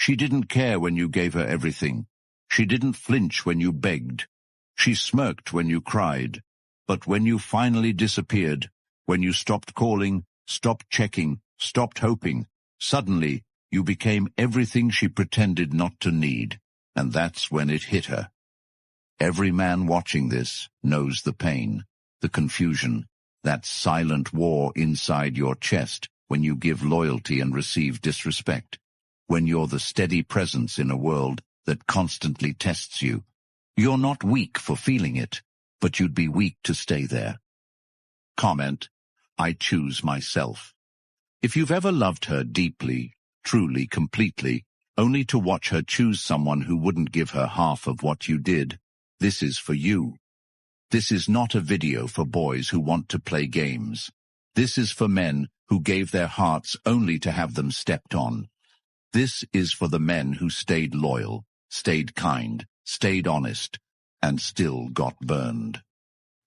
She didn't care when you gave her everything. She didn't flinch when you begged. She smirked when you cried. But when you finally disappeared, when you stopped calling, stopped checking, stopped hoping, suddenly you became everything she pretended not to need, and that's when it hit her. Every man watching this knows the pain, the confusion, that silent war inside your chest when you give loyalty and receive disrespect, when you're the steady presence in a world that constantly tests you. You're not weak for feeling it, but you'd be weak to stay there. Comment, I choose myself. If you've ever loved her deeply, truly, completely, only to watch her choose someone who wouldn't give her half of what you did, this is for you. This is not a video for boys who want to play games. This is for men who gave their hearts only to have them stepped on. This is for the men who stayed loyal, stayed kind, stayed honest, and still got burned.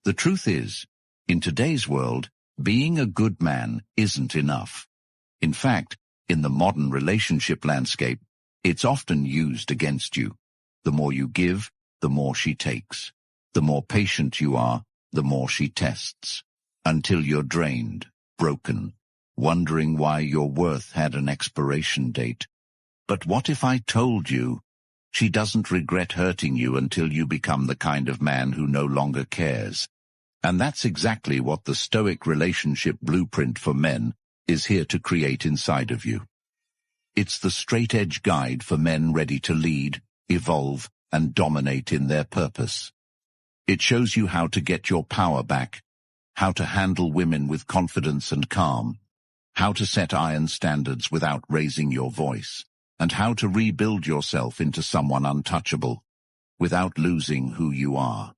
The truth is, in today's world, being a good man isn't enough. In fact, in the modern relationship landscape, it's often used against you. The more you give, the more she takes. The more patient you are, the more she tests, until you're drained, broken, wondering why your worth had an expiration date. But what if I told you she doesn't regret hurting you until you become the kind of man who no longer cares? And that's exactly what the Stoic relationship blueprint for men is here to create inside of you. It's the straight-edge guide for men ready to lead, evolve, and dominate in their purpose. It shows you how to get your power back, how to handle women with confidence and calm, how to set iron standards without raising your voice, and how to rebuild yourself into someone untouchable, without losing who you are.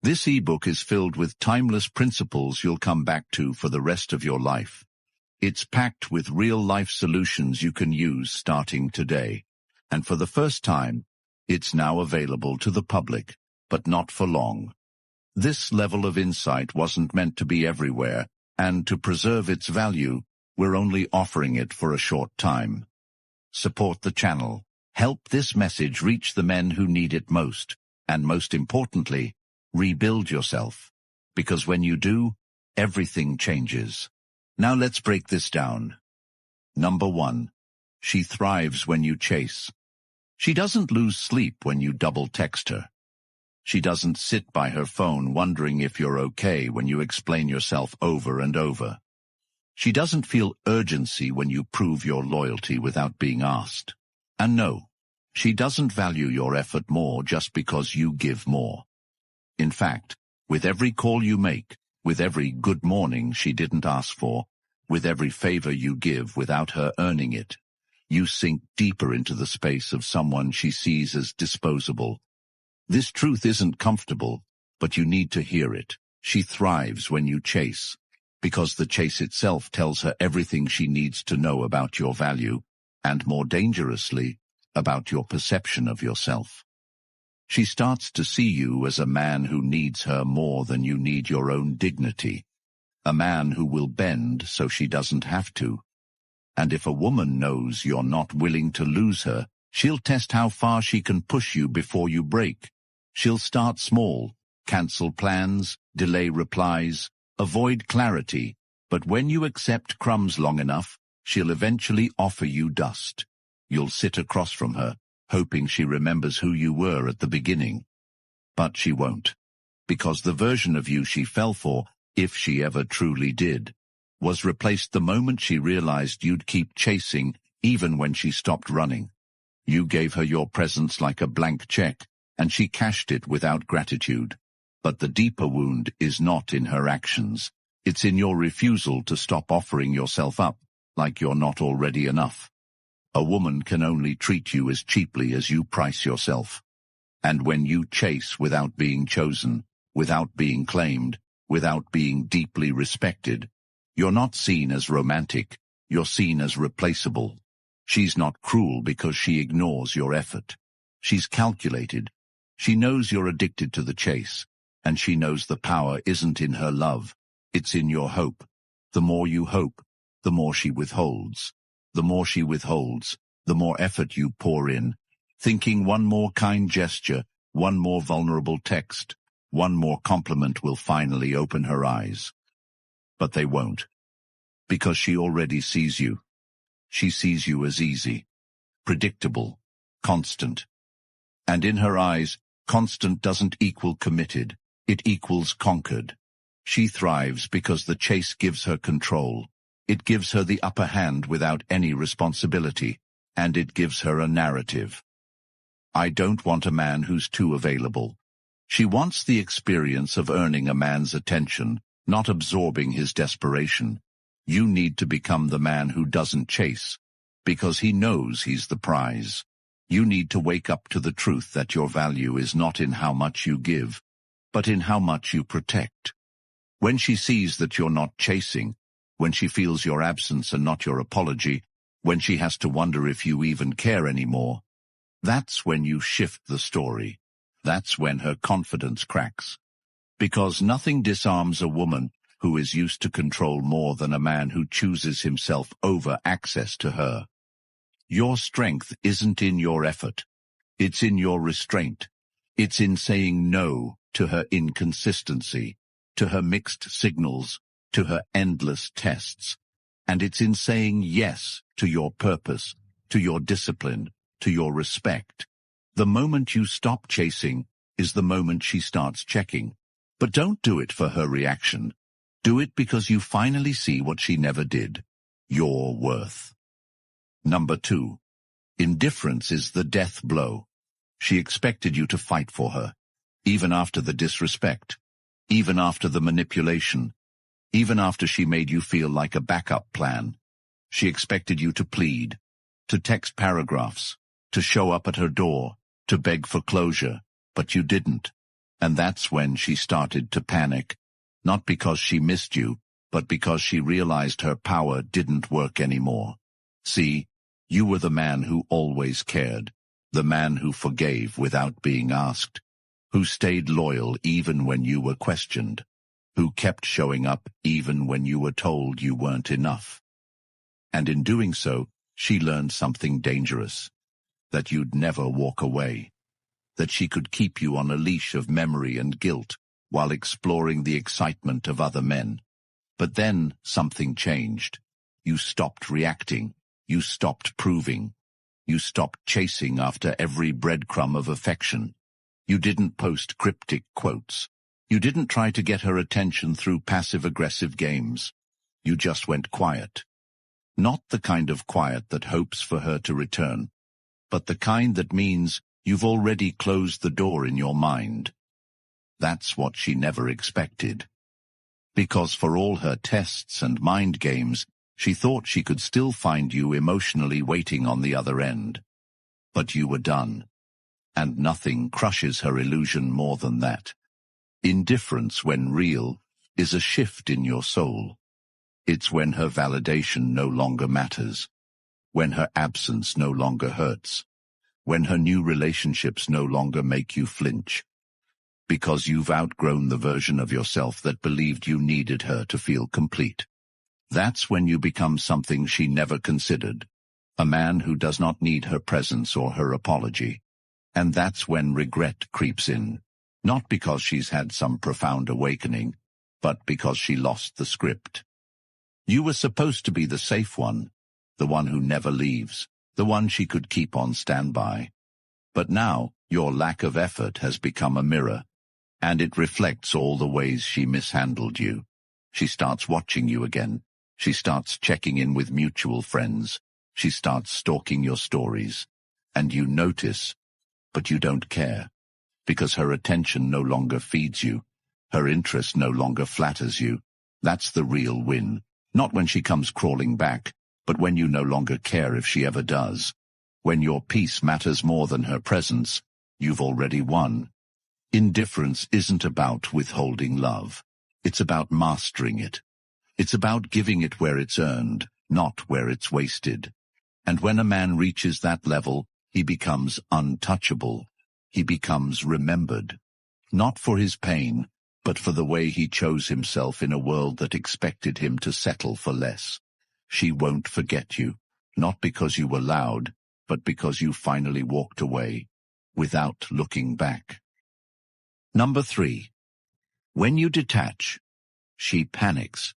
This ebook is filled with timeless principles you'll come back to for the rest of your life. It's packed with real-life solutions you can use starting today. And for the first time, it's now available to the public, but not for long. This level of insight wasn't meant to be everywhere, and to preserve its value, we're only offering it for a short time. Support the channel. Help this message reach the men who need it most, and most importantly, rebuild yourself. Because when you do, everything changes. Now let's break this down. Number 1. She thrives when you chase. She doesn't lose sleep when you double text her. She doesn't sit by her phone wondering if you're okay when you explain yourself over and over. She doesn't feel urgency when you prove your loyalty without being asked. And no, she doesn't value your effort more just because you give more. In fact, with every call you make, with every good morning she didn't ask for, with every favor you give without her earning it, you sink deeper into the space of someone she sees as disposable. This truth isn't comfortable, but you need to hear it. She thrives when you chase, because the chase itself tells her everything she needs to know about your value, and more dangerously, about your perception of yourself. She starts to see you as a man who needs her more than you need your own dignity, a man who will bend so she doesn't have to. And if a woman knows you're not willing to lose her, she'll test how far she can push you before you break. She'll start small, cancel plans, delay replies, avoid clarity, but when you accept crumbs long enough, she'll eventually offer you dust. You'll sit across from her, hoping she remembers who you were at the beginning. But she won't, because the version of you she fell for, if she ever truly did, was replaced the moment she realized you'd keep chasing even when she stopped running. You gave her your presence like a blank check, and she cashed it without gratitude. But the deeper wound is not in her actions. It's in your refusal to stop offering yourself up, like you're not already enough. A woman can only treat you as cheaply as you price yourself. And when you chase without being chosen, without being claimed, without being deeply respected, you're not seen as romantic, you're seen as replaceable. She's not cruel because she ignores your effort. She's calculated. She knows you're addicted to the chase, and she knows the power isn't in her love, it's in your hope. The more you hope, the more she withholds. The more she withholds, the more effort you pour in, thinking one more kind gesture, one more vulnerable text, one more compliment will finally open her eyes. But they won't, because she already sees you. She sees you as easy, predictable, constant. And in her eyes, constant doesn't equal committed, it equals conquered. She thrives because the chase gives her control. It gives her the upper hand without any responsibility, and it gives her a narrative. I don't want a man who's too available. She wants the experience of earning a man's attention, not absorbing his desperation. You need to become the man who doesn't chase, because he knows he's the prize. You need to wake up to the truth that your value is not in how much you give, but in how much you protect. When she sees that you're not chasing, when she feels your absence and not your apology, when she has to wonder if you even care anymore, that's when you shift the story. That's when her confidence cracks. Because nothing disarms a woman who is used to control more than a man who chooses himself over access to her. Your strength isn't in your effort. It's in your restraint. It's in saying no to her inconsistency, to her mixed signals, to her endless tests. And it's in saying yes to your purpose, to your discipline, to your respect. The moment you stop chasing is the moment she starts checking. But don't do it for her reaction. Do it because you finally see what she never did. Your worth. Number 2. Indifference is the death blow. She expected you to fight for her, even after the disrespect, even after the manipulation, even after she made you feel like a backup plan. She expected you to plead, to text paragraphs, to show up at her door, to beg for closure, but you didn't. And that's when she started to panic, not because she missed you, but because she realized her power didn't work anymore. See, you were the man who always cared, the man who forgave without being asked, who stayed loyal even when you were questioned, who kept showing up even when you were told you weren't enough. And in doing so, she learned something dangerous, that you'd never walk away, that she could keep you on a leash of memory and guilt while exploring the excitement of other men. But then something changed. You stopped reacting. You stopped proving. You stopped chasing after every breadcrumb of affection. You didn't post cryptic quotes. You didn't try to get her attention through passive-aggressive games. You just went quiet. Not the kind of quiet that hopes for her to return, but the kind that means you've already closed the door in your mind. That's what she never expected. Because for all her tests and mind games, she thought she could still find you emotionally waiting on the other end. But you were done. And nothing crushes her illusion more than that. Indifference, when real, is a shift in your soul. It's when her validation no longer matters, when her absence no longer hurts, when her new relationships no longer make you flinch. Because you've outgrown the version of yourself that believed you needed her to feel complete. That's when you become something she never considered, a man who does not need her presence or her apology. And that's when regret creeps in, not because she's had some profound awakening, but because she lost the script. You were supposed to be the safe one, the one who never leaves, the one she could keep on standby. But now, your lack of effort has become a mirror, and it reflects all the ways she mishandled you. She starts watching you again. She starts checking in with mutual friends. She starts stalking your stories. And you notice, but you don't care, because her attention no longer feeds you. Her interest no longer flatters you. That's the real win. Not when she comes crawling back, but when you no longer care if she ever does. When your peace matters more than her presence, you've already won. Indifference isn't about withholding love. It's about mastering it. It's about giving it where it's earned, not where it's wasted. And when a man reaches that level, he becomes untouchable. He becomes remembered. Not for his pain, but for the way he chose himself in a world that expected him to settle for less. She won't forget you, not because you were loud, but because you finally walked away, without looking back. Number 3. When you detach, she panics.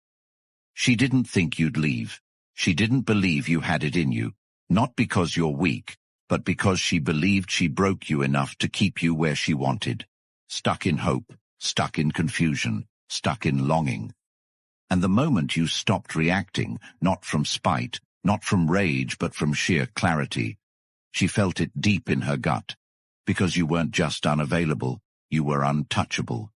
She didn't think you'd leave. She didn't believe you had it in you, not because you're weak, but because she believed she broke you enough to keep you where she wanted, stuck in hope, stuck in confusion, stuck in longing. And the moment you stopped reacting, not from spite, not from rage, but from sheer clarity, she felt it deep in her gut, because you weren't just unavailable, you were untouchable.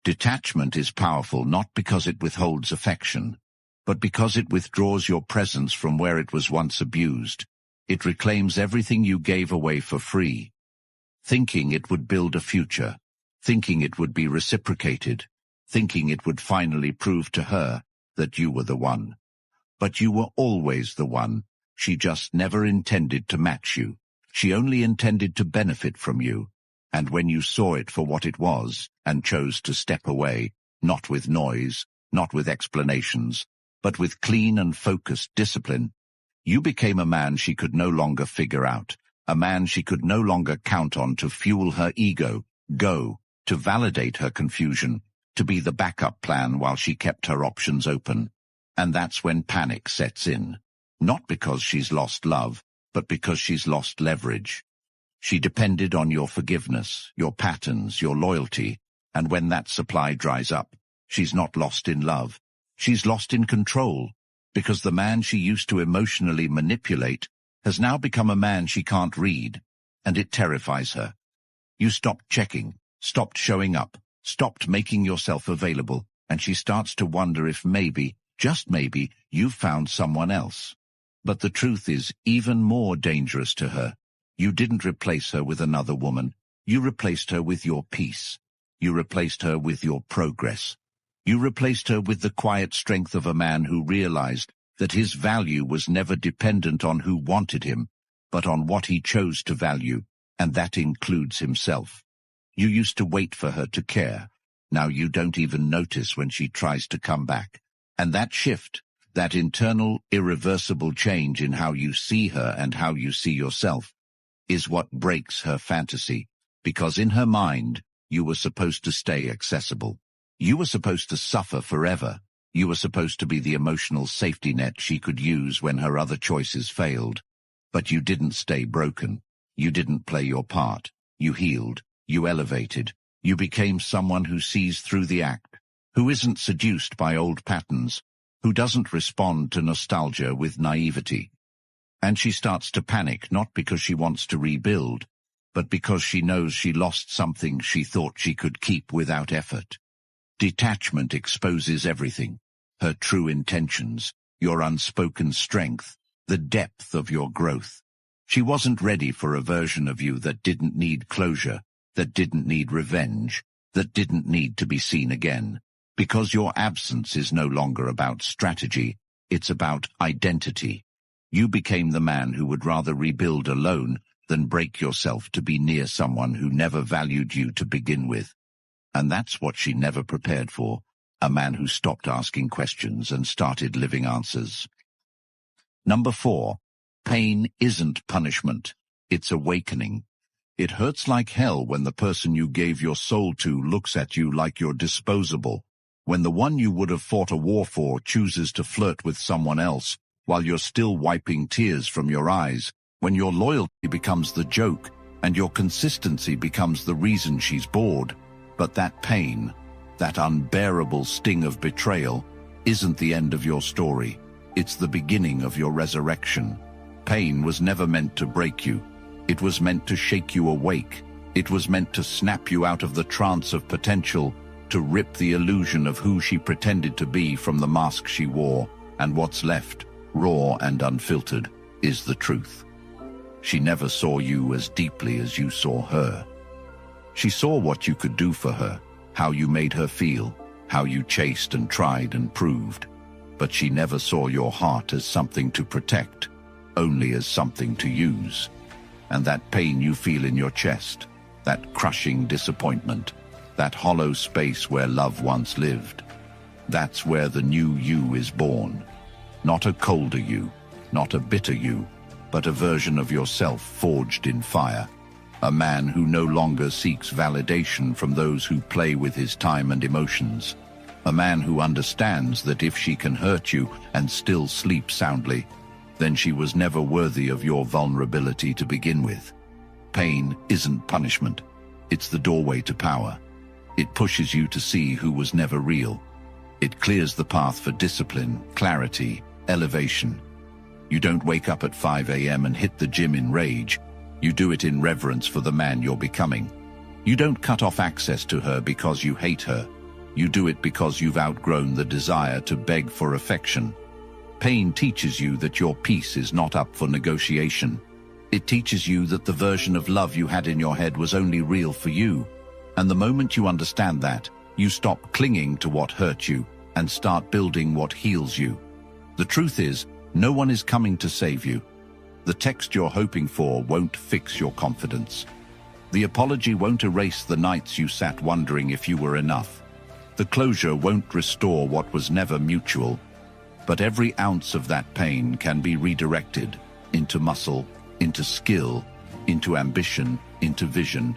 Detachment is powerful not because it withholds affection, but because it withdraws your presence from where it was once abused. It reclaims everything you gave away for free, thinking it would build a future, thinking it would be reciprocated, thinking it would finally prove to her that you were the one. But you were always the one. She just never intended to match you. She only intended to benefit from you. And when you saw it for what it was and chose to step away, not with noise, not with explanations, but with clean and focused discipline, you became a man she could no longer figure out, a man she could no longer count on to fuel her ego, to validate her confusion, to be the backup plan while she kept her options open. And that's when panic sets in, not because she's lost love, but because she's lost leverage. She depended on your forgiveness, your patterns, your loyalty, and when that supply dries up, she's not lost in love. She's lost in control, because the man she used to emotionally manipulate has now become a man she can't read, and it terrifies her. You stopped checking, stopped showing up, stopped making yourself available, and she starts to wonder if maybe, just maybe, you've found someone else. But the truth is even more dangerous to her. You didn't replace her with another woman. You replaced her with your peace. You replaced her with your progress. You replaced her with the quiet strength of a man who realized that his value was never dependent on who wanted him, but on what he chose to value, and that includes himself. You used to wait for her to care. Now you don't even notice when she tries to come back. And that shift, that internal, irreversible change in how you see her and how you see yourself, is what breaks her fantasy, because in her mind, you were supposed to stay accessible. You were supposed to suffer forever. You were supposed to be the emotional safety net she could use when her other choices failed. But you didn't stay broken. You didn't play your part. You healed. You elevated. You became someone who sees through the act, who isn't seduced by old patterns, who doesn't respond to nostalgia with naivety. And she starts to panic not because she wants to rebuild, but because she knows she lost something she thought she could keep without effort. Detachment exposes everything, her true intentions, your unspoken strength, the depth of your growth. She wasn't ready for a version of you that didn't need closure, that didn't need revenge, that didn't need to be seen again. Because your absence is no longer about strategy, it's about identity. You became the man who would rather rebuild alone than break yourself to be near someone who never valued you to begin with. And that's what she never prepared for, a man who stopped asking questions and started living answers. Number 4, pain isn't punishment, it's awakening. It hurts like hell when the person you gave your soul to looks at you like you're disposable, when the one you would have fought a war for chooses to flirt with someone else while you're still wiping tears from your eyes, when your loyalty becomes the joke and your consistency becomes the reason she's bored. But that pain, that unbearable sting of betrayal, isn't the end of your story. It's the beginning of your resurrection. Pain was never meant to break you. It was meant to shake you awake. It was meant to snap you out of the trance of potential, to rip the illusion of who she pretended to be from the mask she wore, and what's left, raw and unfiltered, is the truth. She never saw you as deeply as you saw her. She saw what you could do for her, how you made her feel, how you chased and tried and proved. But she never saw your heart as something to protect, only as something to use. And that pain you feel in your chest, that crushing disappointment, that hollow space where love once lived, that's where the new you is born. Not a colder you, not a bitter you, but a version of yourself forged in fire. A man who no longer seeks validation from those who play with his time and emotions. A man who understands that if she can hurt you and still sleep soundly, then she was never worthy of your vulnerability to begin with. Pain isn't punishment. It's the doorway to power. It pushes you to see who was never real. It clears the path for discipline, clarity, elevation. You don't wake up at 5 a.m. and hit the gym in rage. You do it in reverence for the man you're becoming. You don't cut off access to her because you hate her. You do it because you've outgrown the desire to beg for affection. Pain teaches you that your peace is not up for negotiation. It teaches you that the version of love you had in your head was only real for you. And the moment you understand that, you stop clinging to what hurt you and start building what heals you. The truth is, no one is coming to save you. The text you're hoping for won't fix your confidence. The apology won't erase the nights you sat wondering if you were enough. The closure won't restore what was never mutual. But every ounce of that pain can be redirected into muscle, into skill, into ambition, into vision.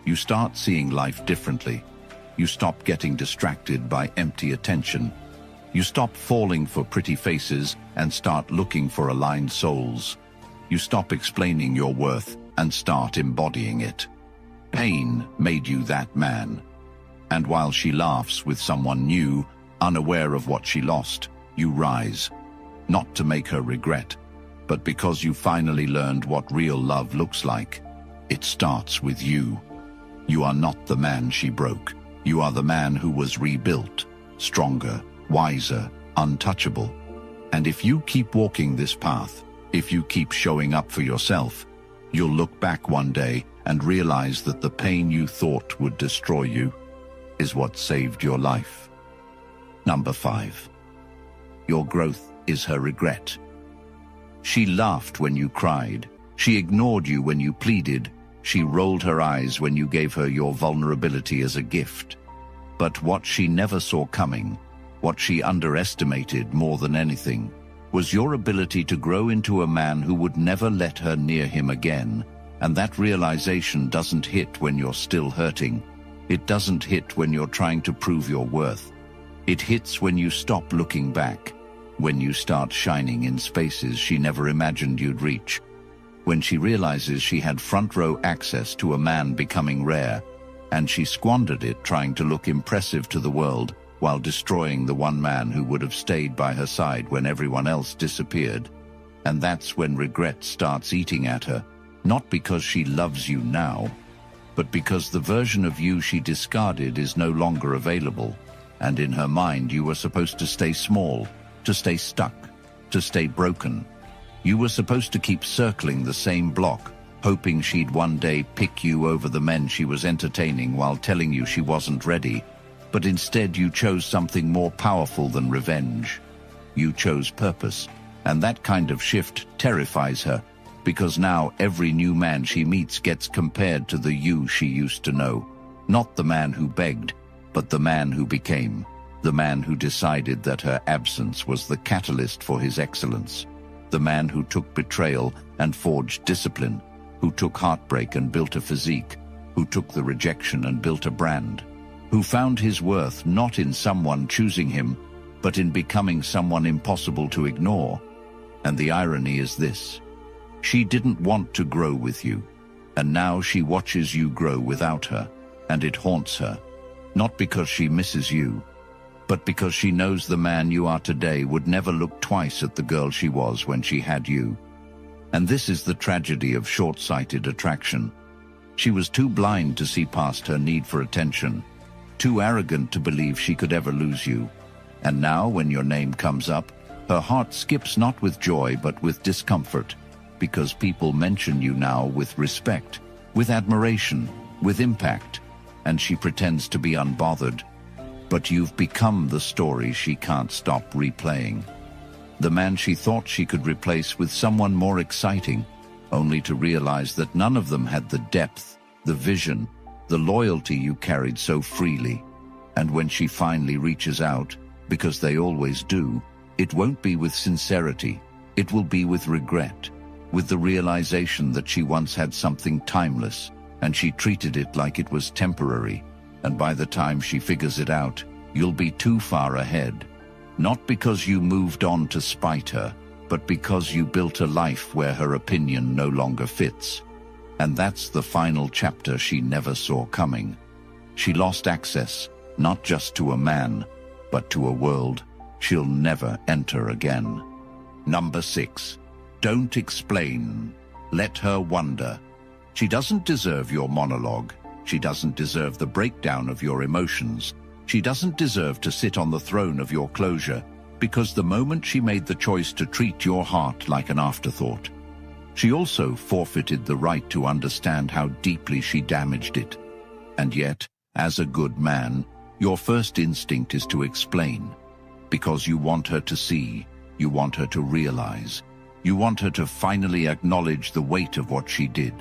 You start seeing life differently. You stop getting distracted by empty attention. You stop falling for pretty faces and start looking for aligned souls. You stop explaining your worth and start embodying it. Pain made you that man. And while she laughs with someone new, unaware of what she lost, you rise. Not to make her regret, but because you finally learned what real love looks like. It starts with you. You are not the man she broke. You are the man who was rebuilt, stronger, wiser, untouchable. And if you keep walking this path, if you keep showing up for yourself, you'll look back one day and realize that the pain you thought would destroy you is what saved your life. Number 5. Your growth is her regret. She laughed when you cried. She ignored you when you pleaded. She rolled her eyes when you gave her your vulnerability as a gift. But what she never saw coming, what she underestimated more than anything, was your ability to grow into a man who would never let her near him again. And that realization doesn't hit when you're still hurting. It doesn't hit when you're trying to prove your worth. It hits when you stop looking back, when you start shining in spaces she never imagined you'd reach, when she realizes she had front-row access to a man becoming rare, and she squandered it trying to look impressive to the world while destroying the one man who would have stayed by her side when everyone else disappeared. And that's when regret starts eating at her, not because she loves you now, but because the version of you she discarded is no longer available, and in her mind you were supposed to stay small, to stay stuck, to stay broken. You were supposed to keep circling the same block, hoping she'd one day pick you over the men she was entertaining while telling you she wasn't ready. But instead you chose something more powerful than revenge. You chose purpose, and that kind of shift terrifies her, because now every new man she meets gets compared to the you she used to know. Not the man who begged, but the man who became. The man who decided that her absence was the catalyst for his excellence. The man who took betrayal and forged discipline. Who took heartbreak and built a physique. Who took the rejection and built a brand. Who found his worth not in someone choosing him, but in becoming someone impossible to ignore. And the irony is this: she didn't want to grow with you, and now she watches you grow without her, and it haunts her. Not because she misses you, but because she knows the man you are today would never look twice at the girl she was when she had you. And this is the tragedy of short-sighted attraction. She was too blind to see past her need for attention, too arrogant to believe she could ever lose you. And now, when your name comes up, her heart skips not with joy but with discomfort, because people mention you now with respect, with admiration, with impact, and she pretends to be unbothered. But you've become the story she can't stop replaying. The man she thought she could replace with someone more exciting, only to realize that none of them had the depth, the vision, the loyalty you carried so freely. And when she finally reaches out, because they always do, it won't be with sincerity, it will be with regret. with the realization that she once had something timeless, and she treated it like it was temporary, and by the time she figures it out, you'll be too far ahead. Not because you moved on to spite her, but because you built a life where her opinion no longer fits. And that's the final chapter she never saw coming. She lost access, not just to a man, but to a world she'll never enter again. Number 6. Don't explain. Let her wonder. She doesn't deserve your monologue. She doesn't deserve the breakdown of your emotions. She doesn't deserve to sit on the throne of your closure, because the moment she made the choice to treat your heart like an afterthought, she also forfeited the right to understand how deeply she damaged it. And yet, as a good man, your first instinct is to explain, because you want her to see, you want her to realize, you want her to finally acknowledge the weight of what she did.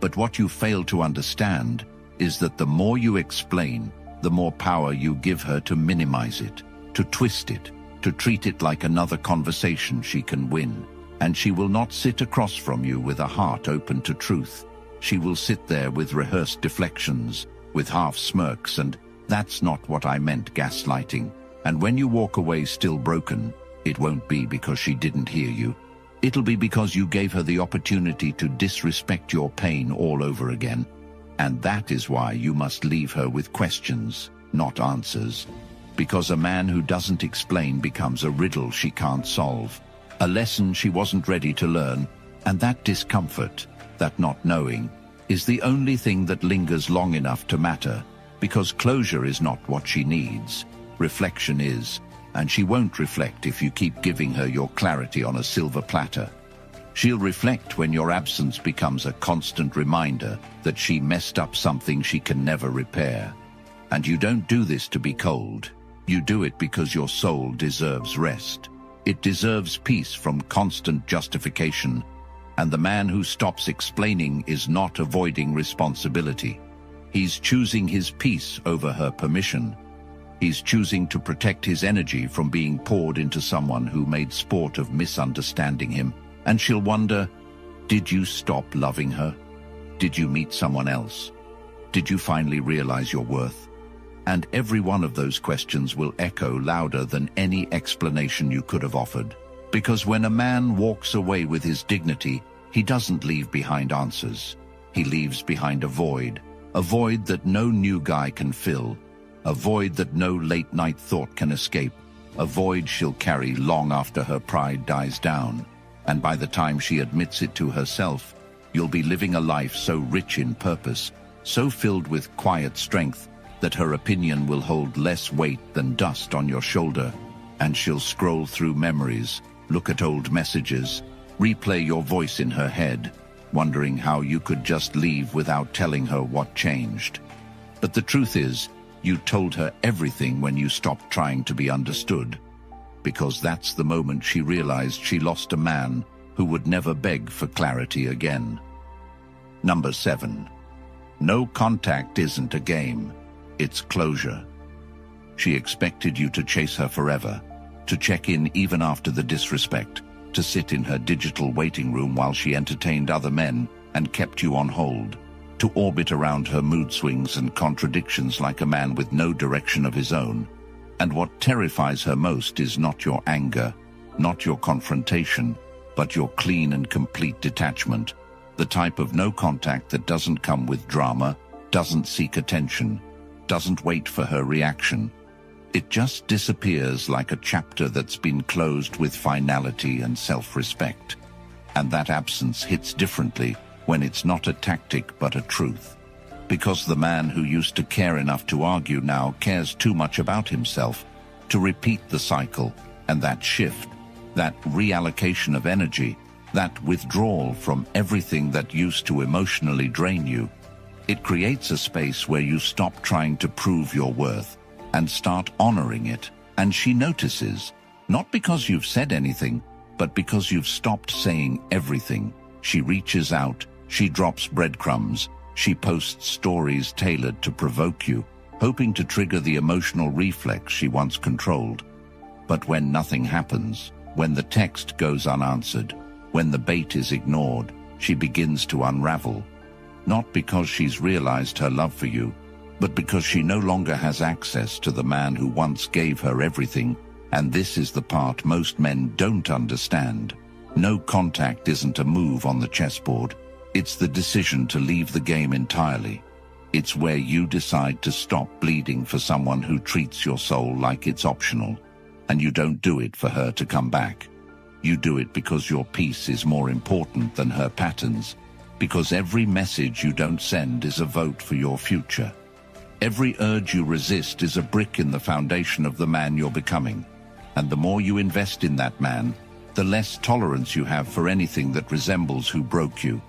But what you fail to understand is that the more you explain, the more power you give her to minimize it, to twist it, to treat it like another conversation she can win. And she will not sit across from you with a heart open to truth. She will sit there with rehearsed deflections, with half smirks, and "That's not what I meant" gaslighting. And when you walk away still broken, it won't be because she didn't hear you. It'll be because you gave her the opportunity to disrespect your pain all over again. And that is why you must leave her with questions, not answers. Because a man who doesn't explain becomes a riddle she can't solve, a lesson she wasn't ready to learn, and that discomfort, that not knowing, is the only thing that lingers long enough to matter, because closure is not what she needs. Reflection is, and she won't reflect if you keep giving her your clarity on a silver platter. She'll reflect when your absence becomes a constant reminder that she messed up something she can never repair. And you don't do this to be cold. You do it because your soul deserves rest. It deserves peace from constant justification. And the man who stops explaining is not avoiding responsibility. He's choosing his peace over her permission. He's choosing to protect his energy from being poured into someone who made sport of misunderstanding him. And she'll wonder, did you stop loving her? Did you meet someone else? Did you finally realize your worth? And every one of those questions will echo louder than any explanation you could have offered. Because when a man walks away with his dignity, he doesn't leave behind answers. He leaves behind a void that no new guy can fill, a void that no late-night thought can escape, a void she'll carry long after her pride dies down. And by the time she admits it to herself, you'll be living a life so rich in purpose, so filled with quiet strength, that her opinion will hold less weight than dust on your shoulder. And she'll scroll through memories, look at old messages, replay your voice in her head, wondering how you could just leave without telling her what changed. But the truth is, you told her everything when you stopped trying to be understood. Because that's the moment she realized she lost a man who would never beg for clarity again. Number 7. No contact isn't a game. It's closure. She expected you to chase her forever, to check in even after the disrespect, to sit in her digital waiting room while she entertained other men and kept you on hold, to orbit around her mood swings and contradictions like a man with no direction of his own. And what terrifies her most is not your anger, not your confrontation, but your clean and complete detachment, the type of no contact that doesn't come with drama, doesn't seek attention, doesn't wait for her reaction. It just disappears like a chapter that's been closed with finality and self-respect. And that absence hits differently when it's not a tactic but a truth. Because the man who used to care enough to argue now cares too much about himself to repeat the cycle, and that shift, that reallocation of energy, that withdrawal from everything that used to emotionally drain you, it creates a space where you stop trying to prove your worth and start honoring it. And she notices, not because you've said anything, but because you've stopped saying everything. She reaches out, she drops breadcrumbs, she posts stories tailored to provoke you, hoping to trigger the emotional reflex she once controlled. But when nothing happens, when the text goes unanswered, When the bait is ignored, she begins to unravel. Not because she's realized her love for you, but because she no longer has access to the man who once gave her everything, and this is the part most men don't understand. No contact isn't a move on the chessboard. It's the decision to leave the game entirely. It's where you decide to stop bleeding for someone who treats your soul like it's optional, and you don't do it for her to come back. You do it because your peace is more important than her patterns, because every message you don't send is a vote for your future. Every urge you resist is a brick in the foundation of the man you're becoming, and the more you invest in that man, the less tolerance you have for anything that resembles who broke you.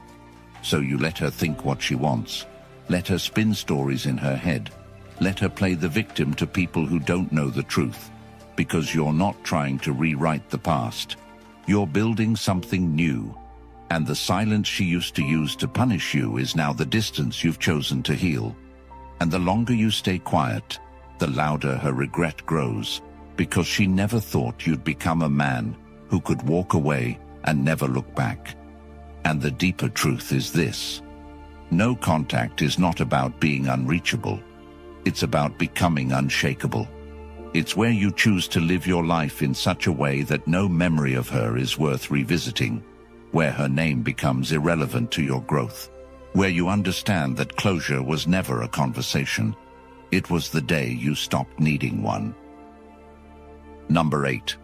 So you let her think what she wants. Let her spin stories in her head. Let her play the victim to people who don't know the truth, because you're not trying to rewrite the past. You're building something new, and the silence she used to use to punish you is now the distance you've chosen to heal. And the longer you stay quiet, the louder her regret grows, because she never thought you'd become a man who could walk away and never look back. And the deeper truth is this: no contact is not about being unreachable. It's about becoming unshakable. It's where you choose to live your life in such a way that no memory of her is worth revisiting, where her name becomes irrelevant to your growth, where you understand that closure was never a conversation. It was the day you stopped needing one. Number 8.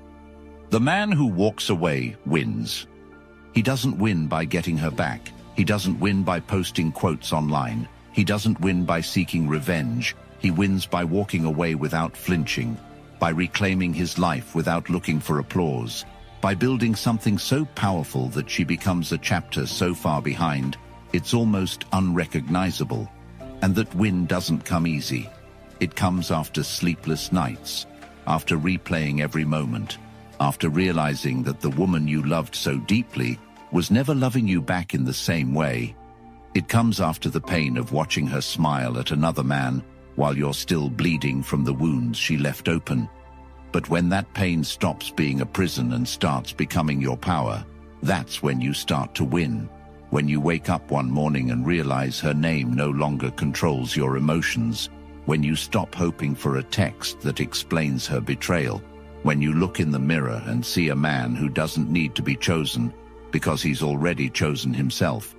The man who walks away wins. He doesn't win by getting her back. He doesn't win by posting quotes online. He doesn't win by seeking revenge. He wins by walking away without flinching, by reclaiming his life without looking for applause, by building something so powerful that she becomes a chapter so far behind it's almost unrecognizable. And that win doesn't come easy. It comes after sleepless nights, after replaying every moment, after realizing that the woman you loved so deeply was never loving you back in the same way. It comes after the pain of watching her smile at another man while you're still bleeding from the wounds she left open. But when that pain stops being a prison and starts becoming your power, that's when you start to win. When you wake up one morning and realize her name no longer controls your emotions, when you stop hoping for a text that explains her betrayal, when you look in the mirror and see a man who doesn't need to be chosen because he's already chosen himself.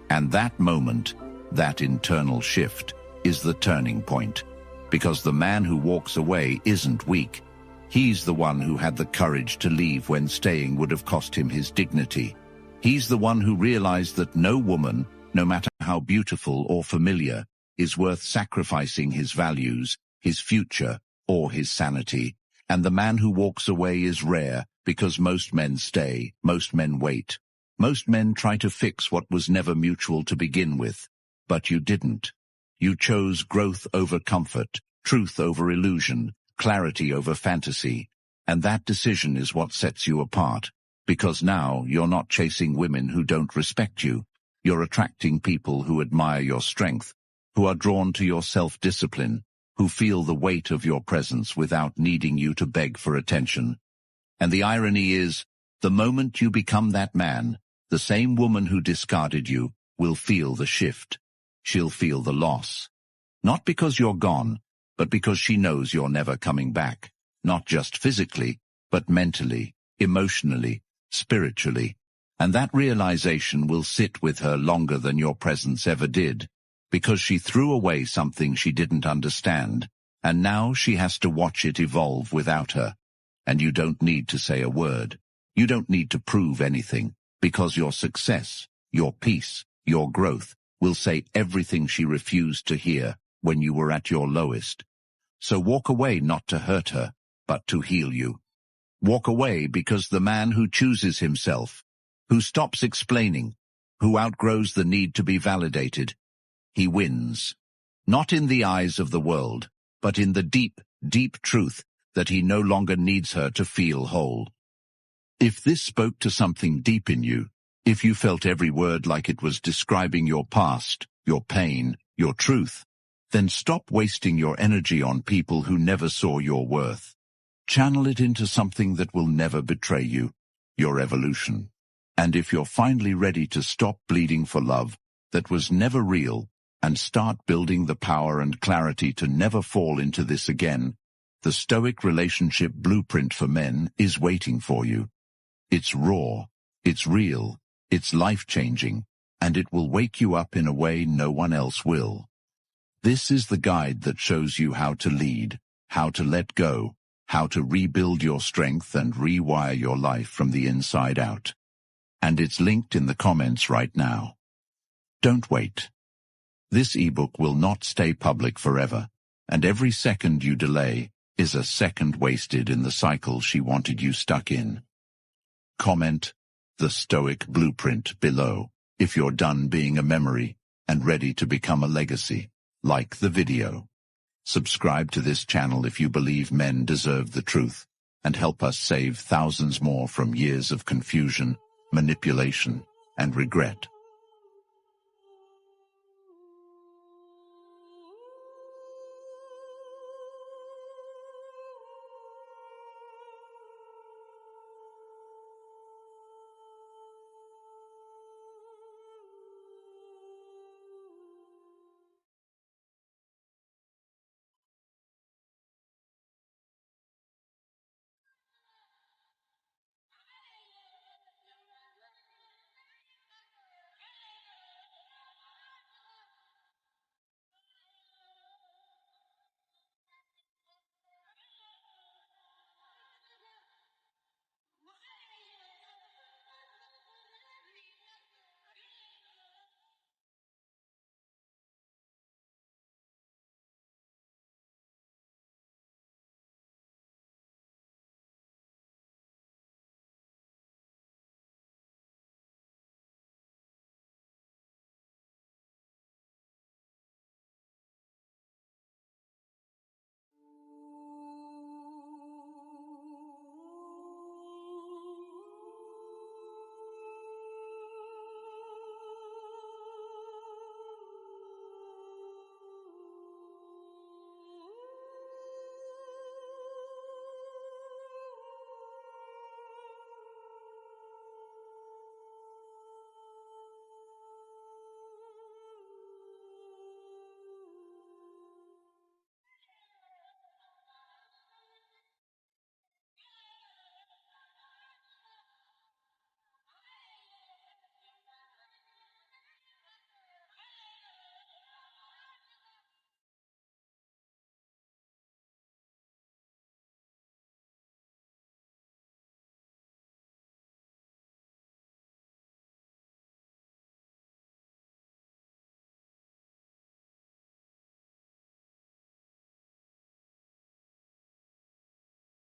And that moment, that internal shift, is the turning point. Because the man who walks away isn't weak. He's the one who had the courage to leave when staying would have cost him his dignity. He's the one who realized that no woman, no matter how beautiful or familiar, is worth sacrificing his values, his future, or his sanity. And the man who walks away is rare, because most men stay, most men wait. Most men try to fix what was never mutual to begin with. But you didn't. You chose growth over comfort, truth over illusion, clarity over fantasy. And that decision is what sets you apart. Because now you're not chasing women who don't respect you. You're attracting people who admire your strength, who are drawn to your self-discipline, who feel the weight of your presence without needing you to beg for attention. And the irony is, the moment you become that man, the same woman who discarded you will feel the shift. She'll feel the loss. Not because you're gone, but because she knows you're never coming back. Not just physically, but mentally, emotionally, spiritually. And that realization will sit with her longer than your presence ever did, because she threw away something she didn't understand, and now she has to watch it evolve without her. And you don't need to say a word. You don't need to prove anything, because your success, your peace, your growth will say everything she refused to hear when you were at your lowest. So walk away not to hurt her, but to heal you. Walk away because the man who chooses himself, who stops explaining, who outgrows the need to be validated, he wins. Not in the eyes of the world, but in the deep, deep truth that he no longer needs her to feel whole. If this spoke to something deep in you, if you felt every word like it was describing your past, your pain, your truth, then stop wasting your energy on people who never saw your worth. Channel it into something that will never betray you, your evolution. And if you're finally ready to stop bleeding for love that was never real and start building the power and clarity to never fall into this again, the Stoic relationship blueprint for men is waiting for you. It's raw, it's real, it's life-changing, and it will wake you up in a way no one else will. This is the guide that shows you how to lead, how to let go, how to rebuild your strength and rewire your life from the inside out. And it's linked in the comments right now. Don't wait. This ebook will not stay public forever, and every second you delay is a second wasted in the cycle she wanted you stuck in. Comment the Stoic Blueprint below if you're done being a memory and ready to become a legacy. Like the video. Subscribe to this channel if you believe men deserve the truth, and help us save thousands more from years of confusion, manipulation, and regret.